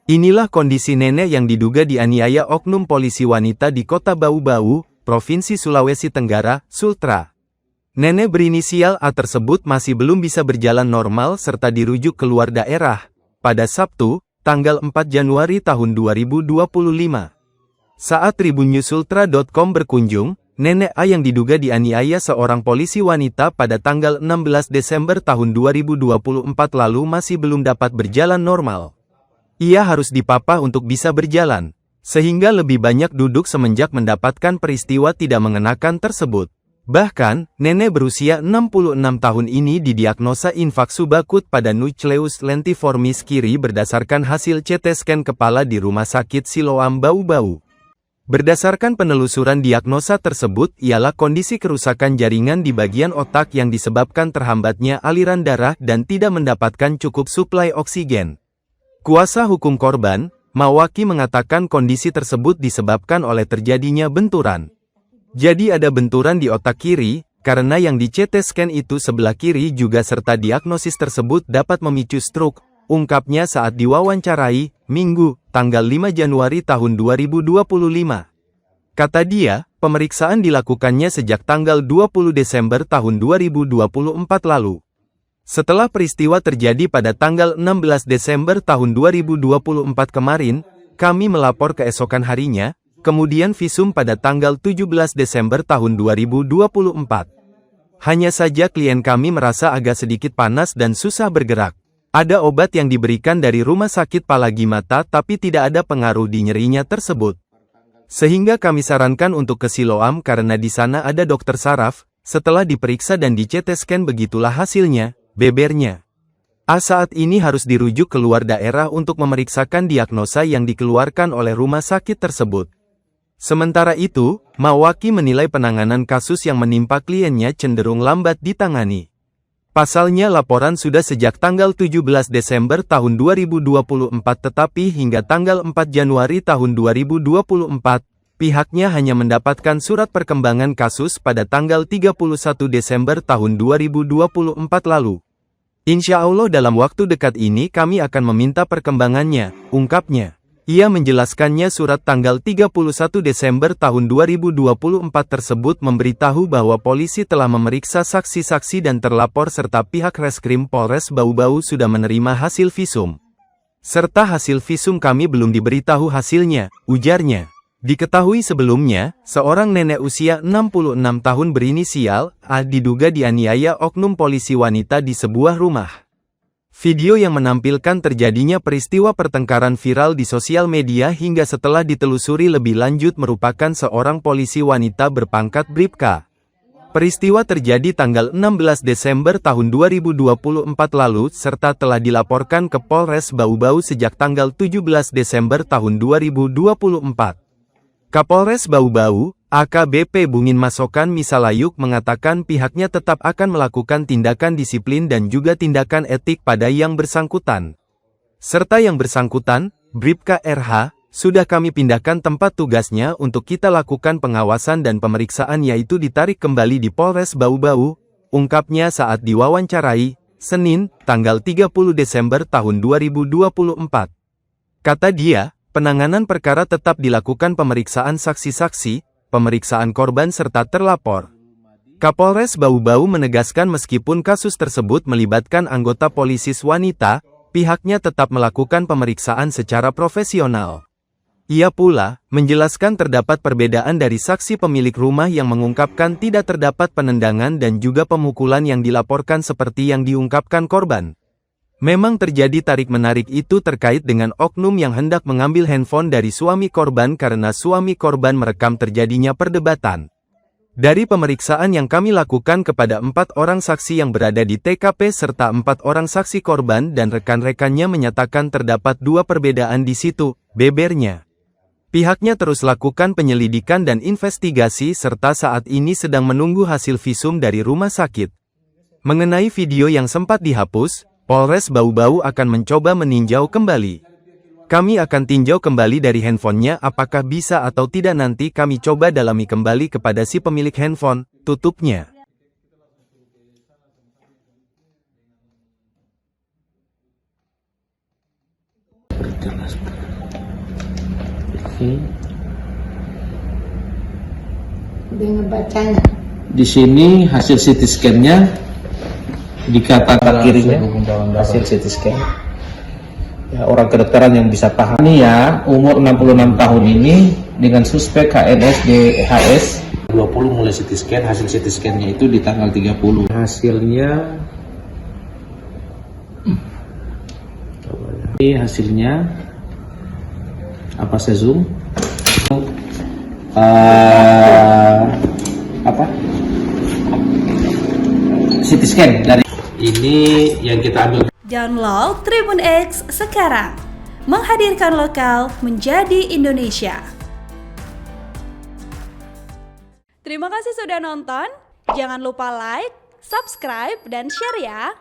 Inilah kondisi nenek yang diduga dianiaya oknum polisi wanita di kota Bau-Bau, Provinsi Sulawesi Tenggara, Sultra. Nenek berinisial A tersebut masih belum bisa berjalan normal serta dirujuk keluar daerah pada Sabtu, tanggal 4 Januari tahun 2025. Saat tribunnews.sultra.com berkunjung, nenek A yang diduga dianiaya seorang polisi wanita pada tanggal 16 Desember tahun 2024 lalu masih belum dapat berjalan normal. Ia harus dipapah untuk bisa berjalan, sehingga lebih banyak duduk semenjak mendapatkan peristiwa tidak mengenakan tersebut. Bahkan, nenek berusia 66 tahun ini didiagnosa infak subakut pada nucleus lentiformis kiri berdasarkan hasil CT scan kepala di Rumah Sakit Siloam Bau-Bau. Berdasarkan penelusuran diagnosa tersebut ialah kondisi kerusakan jaringan di bagian otak yang disebabkan terhambatnya aliran darah dan tidak mendapatkan cukup suplai oksigen. Kuasa hukum korban, Mawaki mengatakan kondisi tersebut disebabkan oleh terjadinya benturan. Jadi ada benturan di otak kiri, karena yang di CT scan itu sebelah kiri juga serta diagnosis tersebut dapat memicu stroke, ungkapnya saat diwawancarai, Minggu, tanggal 5 Januari tahun 2025. Kata dia, pemeriksaan dilakukannya sejak tanggal 20 Desember tahun 2024 lalu. Setelah peristiwa terjadi pada tanggal 16 Desember tahun 2024 kemarin, kami melapor keesokan harinya, kemudian visum pada tanggal 17 Desember tahun 2024. Hanya saja klien kami merasa agak sedikit panas dan susah bergerak. Ada obat yang diberikan dari Rumah Sakit Palagi Mata tapi tidak ada pengaruh di nyerinya tersebut. Sehingga kami sarankan untuk ke Siloam karena di sana ada dokter saraf. Setelah diperiksa dan di CT scan begitulah hasilnya, bebernya. A saat ini harus dirujuk keluar daerah untuk memeriksakan diagnosa yang dikeluarkan oleh rumah sakit tersebut. Sementara itu, Mawaki menilai penanganan kasus yang menimpa kliennya cenderung lambat ditangani. Pasalnya laporan sudah sejak tanggal 17 Desember tahun 2024 tetapi hingga tanggal 4 Januari tahun 2024, pihaknya hanya mendapatkan surat perkembangan kasus pada tanggal 31 Desember tahun 2024 lalu. Insya Allah dalam waktu dekat ini kami akan meminta perkembangannya, ungkapnya. Ia menjelaskannya surat tanggal 31 Desember tahun 2024 tersebut memberitahu bahwa polisi telah memeriksa saksi-saksi dan terlapor serta pihak Reskrim Polres Bau-Bau sudah menerima hasil visum. Serta hasil visum kami belum diberitahu hasilnya, ujarnya. Diketahui sebelumnya, seorang nenek usia 66 tahun berinisial A diduga dianiaya oknum polisi wanita di sebuah rumah. Video yang menampilkan terjadinya peristiwa pertengkaran viral di sosial media hingga setelah ditelusuri lebih lanjut merupakan seorang polisi wanita berpangkat Bribka. Peristiwa terjadi tanggal 16 Desember tahun 2024 lalu serta telah dilaporkan ke Polres Bau-Bau sejak tanggal 17 Desember tahun 2024. Kapolres Bau-Bau, AKBP Bungin Masokan Misalayuk mengatakan pihaknya tetap akan melakukan tindakan disiplin dan juga tindakan etik pada yang bersangkutan. Serta yang bersangkutan, Bribka RH, sudah kami pindahkan tempat tugasnya untuk kita lakukan pengawasan dan pemeriksaan yaitu ditarik kembali di Polres Bau-Bau, ungkapnya saat diwawancarai, Senin, tanggal 30 Desember tahun 2024. Kata dia, penanganan perkara tetap dilakukan pemeriksaan saksi-saksi, pemeriksaan korban serta terlapor. Kapolres Bau-Bau menegaskan meskipun kasus tersebut melibatkan anggota polisi wanita, pihaknya tetap melakukan pemeriksaan secara profesional. Ia pula menjelaskan terdapat perbedaan dari saksi pemilik rumah yang mengungkapkan tidak terdapat penendangan dan juga pemukulan yang dilaporkan seperti yang diungkapkan korban. Memang terjadi tarik-menarik itu terkait dengan oknum yang hendak mengambil handphone dari suami korban karena suami korban merekam terjadinya perdebatan. Dari pemeriksaan yang kami lakukan kepada 4 orang saksi yang berada di TKP serta 4 orang saksi korban dan rekan-rekannya menyatakan terdapat 2 perbedaan di situ, bebernya. Pihaknya terus lakukan penyelidikan dan investigasi serta saat ini sedang menunggu hasil visum dari rumah sakit. Mengenai video yang sempat dihapus, Polres Bau-Bau akan mencoba meninjau kembali. Kami akan tinjau kembali dari handphonenya apakah bisa atau tidak nanti kami coba dalami kembali kepada si pemilik handphone, tutupnya. Ini. Dengan bacanya. Di sini hasil CT scan-nya di kata kirinya hasil CT scan. Ya, orang kedokteran yang bisa paham nih ya, umur 66 tahun ini dengan suspek HNS DHS 20 mulai CT scan, hasil CT scan-nya itu di tanggal 30. Hasilnya ini hasilnya apa saya zoom? Apa? CT scan dari ini yang kita ambil. Download Tribun X sekarang, menghadirkan lokal menjadi Indonesia. Terima kasih sudah nonton, jangan lupa like, subscribe, dan share ya.